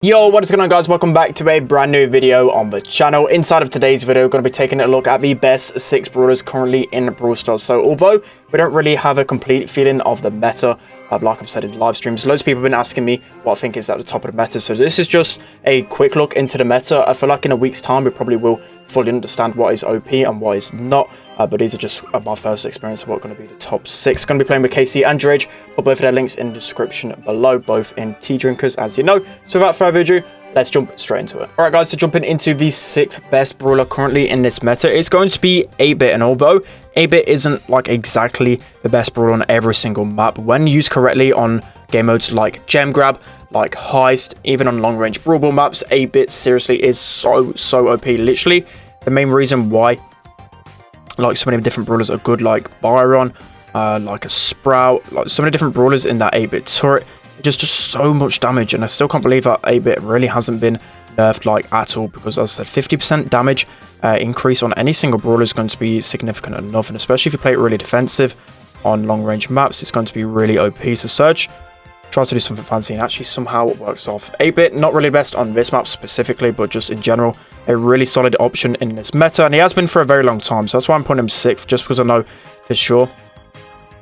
Yo, what is going on, guys? Welcome back to a brand new video on the channel. Inside of today's video, we're going to be taking a look at the best 6 brawlers currently in Brawl Stars. So although we don't really have a complete feeling of the meta, like I've said in live streams, loads of people have been asking me what I think is at the top of the meta. So this is just a quick look into the meta. I feel like in a week's time we probably will fully understand what is OP and what is not. But these are just my first experience of what's going to be the top 6. Going to be playing with KC and Dredge. Put both of their links in the description below, both in tea drinkers, as you know. So without further ado, let's jump straight into it. Alright guys, so jumping into the 6th best brawler currently in this meta, it's going to be 8-bit. And although 8-bit isn't like exactly the best brawler on every single map, when used correctly on game modes like Gem Grab, like Heist, even on long range Brawl Ball maps, 8-bit seriously is so OP. Literally, the main reason why like so many different brawlers are good, like Byron, like a Sprout, like so many different brawlers in that 8-bit turret. Just so much damage, and I still can't believe that 8-bit really hasn't been nerfed like at all, because as I said, 50% damage increase on any single brawler is going to be significant enough, and especially if you play it really defensive on long range maps, it's going to be really OP. So Surge tries to do something fancy and actually somehow works off 8-bit. Not really best on this map specifically, but just in general, a really solid option in this meta, and he has been for a very long time. So that's why I'm putting him 6th, just because I know for sure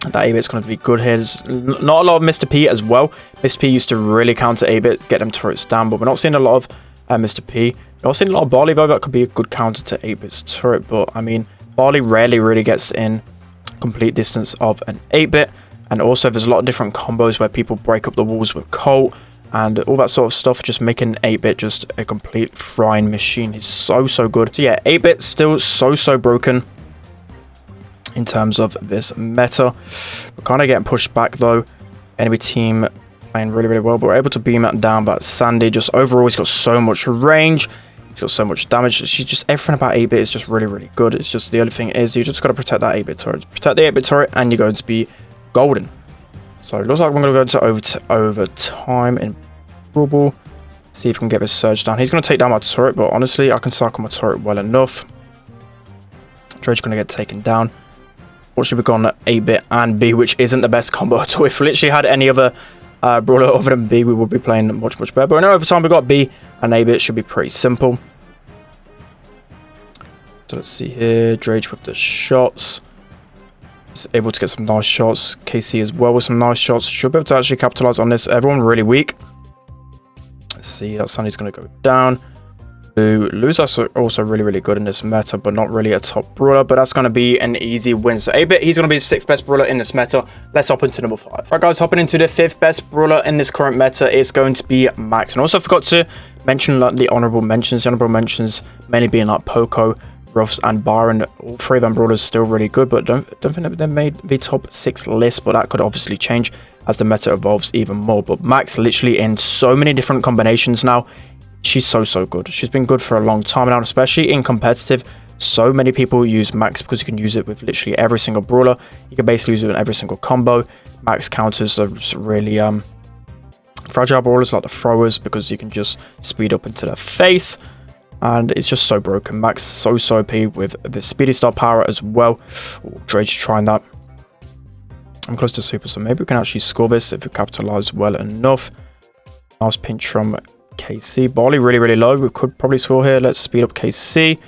that 8-bit's going to be good here. There's not a lot of Mr. P as well. Mr. P used to really counter 8-bit, get them turrets down, but we're not seeing a lot of Mr. P. We're not seeing a lot of Barley, though. That could be a good counter to 8-bit's turret, but I mean, Barley rarely really gets in complete distance of an 8-bit. And also, there's a lot of different combos where people break up the walls with Colt and all that sort of stuff, just making 8-bit just a complete frying machine. He's so good. So yeah, 8-bit still so broken in terms of this meta. We're kind of getting pushed back though. Enemy team playing really well, but we're able to beam that down. But Sandy, just overall, he's got so much range. He's got so much damage. She's just, everything about 8-bit is just really good. It's just, the only thing is you just got to protect that 8-bit turret. Protect the 8-bit turret and you're going to be golden. So it looks like we're going to go into overtime in Brawl Ball. See if we can get this Surge down. He's going to take down my turret, but honestly, I can cycle my turret well enough. Dredge going to get taken down. Fortunately, we've gone 8-bit and B, which isn't the best combo at all. If we literally had any other brawler other than B, we would be playing much better. But in overtime, we've got B and 8-bit. Should be pretty simple. So let's see here. Dredge with the shots. Able to get some nice shots. KC as well with some nice shots. Should be able to actually capitalize on this. Everyone really weak. Let's see, that Sunny's going to go down. Lou's also really good in this meta, but not really a top brawler. But that's going to be an easy win. So 8-bit, he's going to be the 6th best brawler in this meta. Let's hop into number 5. Right, guys, hopping into the 5th best brawler in this current meta is going to be Max. And also, I forgot to mention like the honorable mentions. The honorable mentions mainly being like Poco, Ruffs and Byron. All 3 of them brawlers still really good, but don't think that they made the top 6 list, but that could obviously change as the meta evolves even more. But Max literally in so many different combinations now. She's so good. She's been good for a long time now, especially in competitive. So many people use Max because you can use it with literally every single brawler. You can basically use it in every single combo. Max counters are really fragile brawlers like the throwers, because you can just speed up into their face. And it's just so broken. Max so OP with the speedy star power as well. Ooh, Dredge trying that. I'm close to super, so maybe we can actually score this if we capitalize well enough. Nice pinch from KC. Barley really low. We could probably score here. Let's speed up KC.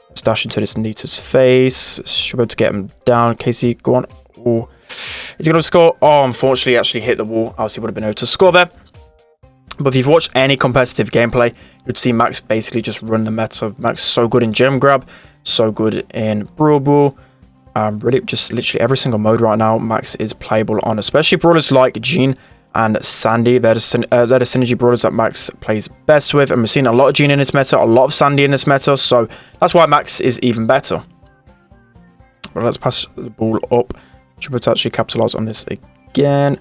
Let's dash into this Nita's face. Should be able to get him down. KC, go on. Oh, is he going to score? Oh, unfortunately, he actually hit the wall. Else he would have been able to score there. But if you've watched any competitive gameplay, you'd see Max basically just run the meta. Max so good in Gem Grab, so good in Brawl Ball. Really, just literally every single mode right now, Max is playable on. Especially brawlers like Jean and Sandy. They're the synergy brawlers that Max plays best with. And we're seeing a lot of Jean in this meta, a lot of Sandy in this meta. So that's why Max is even better. But let's pass the ball up. Should we actually capitalize on this again?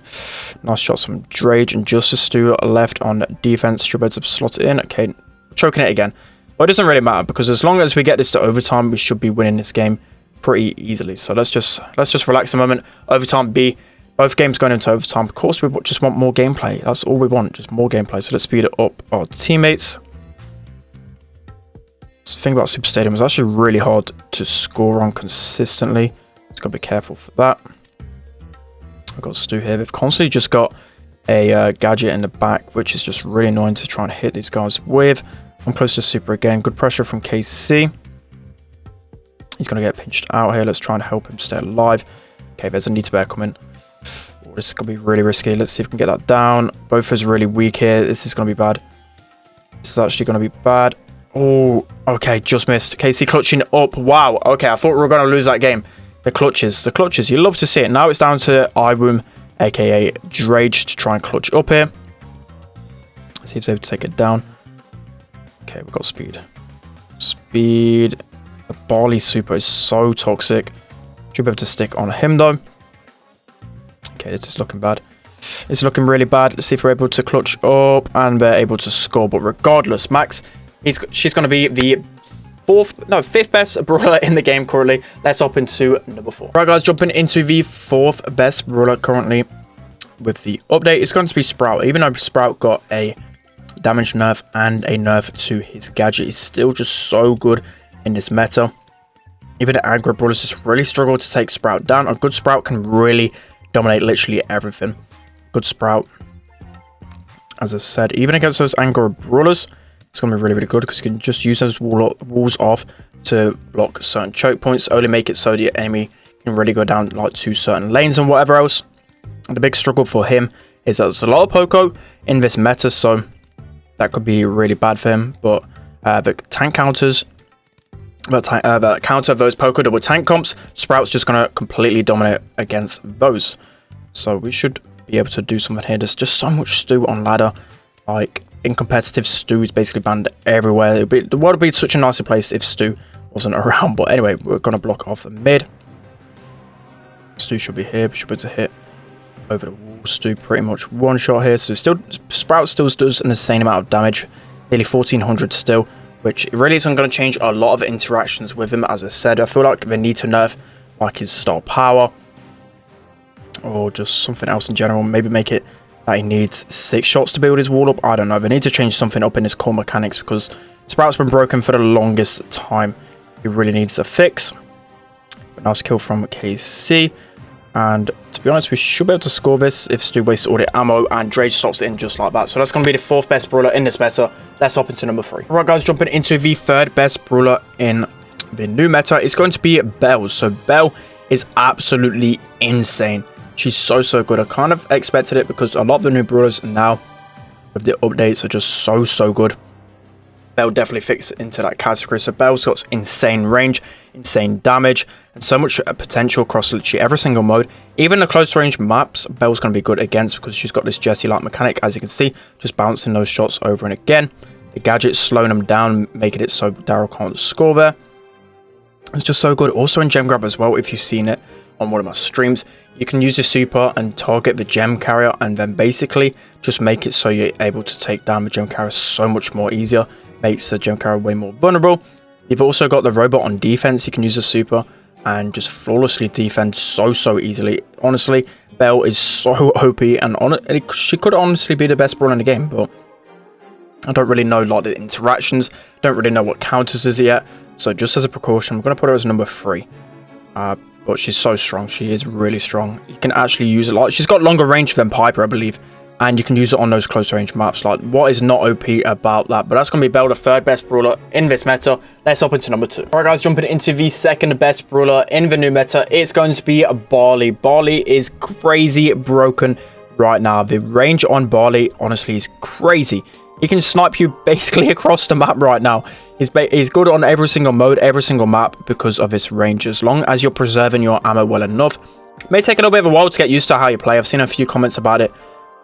Nice shots from Dredge and Justice Stu left on defense. Should be able to slot it in. Okay, choking it again. Well, it doesn't really matter, because as long as we get this to overtime, we should be winning this game pretty easily. So let's just relax a moment. Overtime B. Both games going into overtime. Of course, we just want more gameplay. That's all we want, just more gameplay. So let's speed it up our teammates. The thing about Super Stadium is actually really hard to score on consistently. Just got to be careful for that. I've got Stu here. They've constantly just got a gadget in the back, which is just really annoying to try and hit these guys with. I'm close to super again. Good pressure from KC. He's going to get pinched out here. Let's try and help him stay alive. Okay, there's a Nita Bear coming. Oh, this is going to be really risky. Let's see if we can get that down. Both is really weak here. This is going to be bad. This is actually going to be bad. Oh, okay, just missed. KC clutching up. Wow. Okay, I thought we were going to lose that game. The clutches. The clutches. You love to see it. Now it's down to iWomb, aka Drage, to try and clutch up here. See if he's able to take it down. Okay, we've got speed. Speed. The Barley super is so toxic. Should be able to stick on him though. Okay, this is looking bad. It's looking really bad. Let's see if we're able to clutch up and we're able to score. But regardless, Max, she's going to be the fifth best brawler in the game currently. Let's hop into number 4. Right, guys, jumping into the 4th best brawler currently with the update. It's going to be Sprout. Even though Sprout got a damage nerf and a nerf to his gadget, he's still just so good in this meta. Even the aggro brawlers just really struggle to take Sprout down. A good Sprout can really dominate literally everything. Good Sprout, as I said, even against those aggro brawlers, it's going to be really, really good because you can just use those walls off to block certain choke points, only make it so the enemy can really go down like to certain lanes and whatever else. And the big struggle for him is that there's a lot of Poco in this meta, so that could be really bad for him. But the tank counters, the counter of those Poco double tank comps, Sprout's just going to completely dominate against those. So we should be able to do something here. There's just so much Stu on ladder. Like, in competitive, Stu is basically banned everywhere. The world would be such a nicer place if Stu wasn't around. But anyway, we're going to block off the mid. Stu should be here. We should be able to hit over the wall. Stu pretty much one shot here. So Sprout still does an insane amount of damage. Nearly 1400 still, which really isn't going to change a lot of interactions with him. As I said, I feel like they need to nerf like his star power or just something else in general. Maybe make it that he needs 6 shots to build his wall up. I don't know. They need to change something up in his core mechanics because Sprout's been broken for the longest time. He really needs a fix. But nice kill from KC. And to be honest, we should be able to score this if Stu wastes all the ammo and Drage slots in just like that. So that's going to be the 4th best brawler in this meta. Let's hop into number 3. Alright, guys, jumping into the 3rd best brawler in the new meta. It's going to be Belle. So Belle is absolutely insane. She's so good. I kind of expected it because a lot of the new brawlers now with the updates are just so good. Belle definitely fits into that category. So Belle's got insane range, insane damage, and so much potential across literally every single mode. Even the close range maps, Belle's going to be good against because she's got this Jessie-like mechanic, as you can see, just bouncing those shots over and again. The gadget's slowing them down, making it so Daryl can't score there. It's just so good. Also in gem grab as well, if you've seen it on one of my streams, you can use the super and target the gem carrier and then basically just make it so you're able to take down the gem carrier so much more easier. Makes the gem carrier way more vulnerable. You've also got the robot on defense. You can use the super and just flawlessly defend so easily. Honestly, Belle is so OP and she could honestly be the best brawler in the game, but I don't really know like the interactions. Don't really know what counters is yet. So just as a precaution, I'm going to put her as number 3. But she's so strong. She is really strong. You can actually use it like she's got longer range than Piper, I believe. And you can use it on those close range maps. Like, what is not OP about that? But that's going to be Belle, the 3rd best brawler in this meta. Let's hop into number 2. Alright, guys, jumping into the 2nd best brawler in the new meta. It's going to be Barley. Barley is crazy broken right now. The range on Barley, honestly, is crazy. He can snipe you basically across the map right now. He's good on every single mode, every single map because of his range. As long as you're preserving your ammo well enough. It may take a little bit of a while to get used to how you play. I've seen a few comments about it.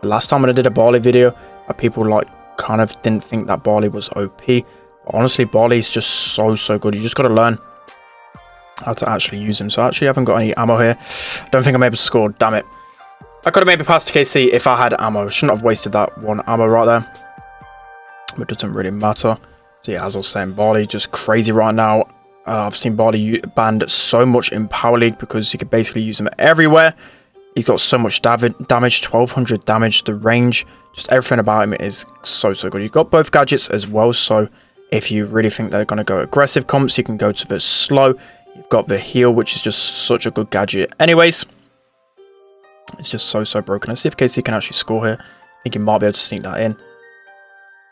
The last time when I did a Barley video, people like kind of didn't think that Barley was OP. But honestly, Barley is just so good. You just got to learn how to actually use him. So I actually haven't got any ammo here. Don't think I'm able to score. Damn it. I could have maybe passed to KC if I had ammo. Shouldn't have wasted that one ammo right there. But it doesn't really matter. So yeah, as I was saying, Barley just crazy right now. I've seen Barley banned so much in Power League because you could basically use him everywhere. He's got so much damage, 1200 damage, the range, just everything about him is so good. You've got both gadgets as well, so if you really think they're going to go aggressive comps, you can go to the slow. You've got the heal, which is just such a good gadget. Anyways, it's just so broken. Let's see if KC can actually score here. think he might be able to sneak that in.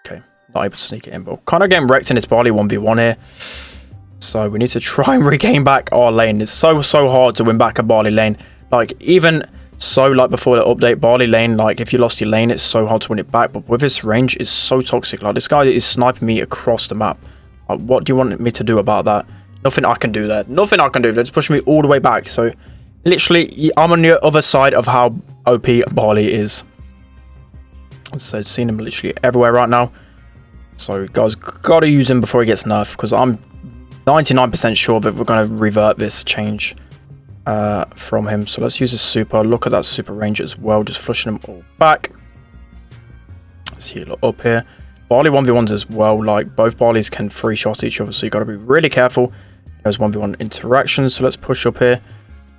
Okay, not able to sneak it in, but kind of getting wrecked in this Barley 1v1 here. So we need to try and regain back our lane. It's so hard to win back a Barley lane. Like, even so, like before the update, Barley lane, like if you lost your lane, it's so hard to win it back. But with this range, it's so toxic. Like, this guy is sniping me across the map. Like, what do you want me to do about that? Nothing I can do there. Nothing I can do. They're just pushing me all the way back. So literally, I'm on the other side of how OP Barley is. So seeing him literally everywhere right now. So guys, gotta use him before he gets nerfed, because I'm 99% sure that we're gonna revert this change from him. So let's use his super. Look at that super range as well, just flushing them all back. Let's heal up here. Barley 1v1s as well. Like, both Barleys can free shot each other, so you gotta be really careful. There's 1v1 interactions. So let's push up here.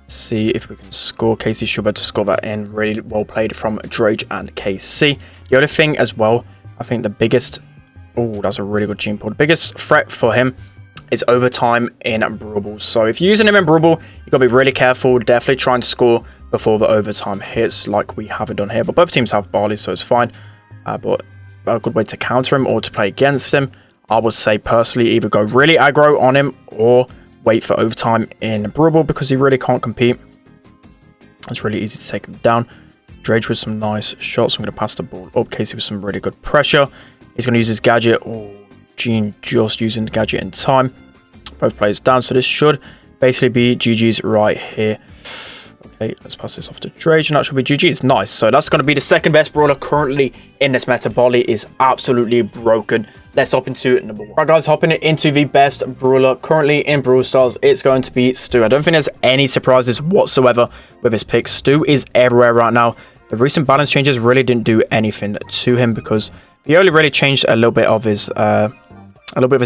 See if we can score. KC should be able to score that in. Really well played from Drage and KC. The other thing as well, I think the biggest... Oh, that's a really good gene pool. The biggest threat for him is overtime in Brawl. So if you're using him in Brawl, you've got to be really careful. Definitely try and score before the overtime hits, like we haven't done here. But both teams have Barley, so it's fine. But a good way to counter him or to play against him, I would say personally, either go really aggro on him or wait for overtime in Brawl, because he really can't compete. It's really easy to take him down. Drage with some nice shots. I'm going to pass the ball up. Casey with some really good pressure. He's going to use his gadget. Oh, Gene just using the gadget in time. Both players down, so this should basically be GG's right here. Okay, let's pass this off to Drage, and that should be GG. It's nice. So that's going to be the second best brawler currently in this meta. Barley is absolutely broken. Let's hop into number one. Right, guys, hopping into the best brawler currently in Brawl Stars, it's going to be Stu. I don't think there's any surprises whatsoever with his pick. Stu is everywhere right now. The recent balance changes really didn't do anything to him, because he only really changed a little bit of his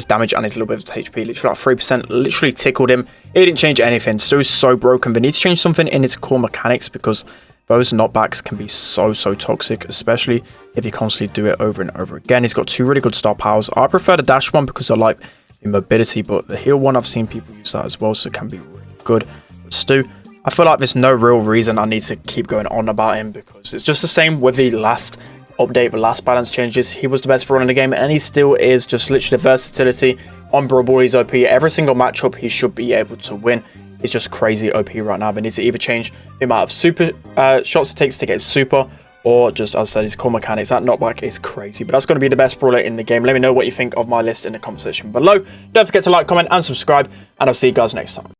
damage and his little bit of his HP. Literally like 3%, literally tickled him. It didn't change anything. Stu's so broken. They need to change something in its core mechanics, because those knockbacks can be so toxic, especially if you constantly do it over and over again. He's got two really good star powers. I prefer the dash one because I like the mobility, but the heal one, I've seen people use that as well, so it can be really good. But Stu, I feel like there's no real reason I need to keep going on about him, because it's just the same with the last update, the last balance changes. He was the best brawler in the game, and he still is. Just literally the versatility on Brawl. He's OP. Every single matchup he should be able to win. It's just crazy OP right now. They need to either change the amount of super shots it takes to get super, or just, as I said, his core mechanics. That knockback is crazy. But that's going to be the best brawler in the game. Let me know what you think of my list in the comment section below. Don't forget to like, comment, and subscribe, and I'll see you guys next time.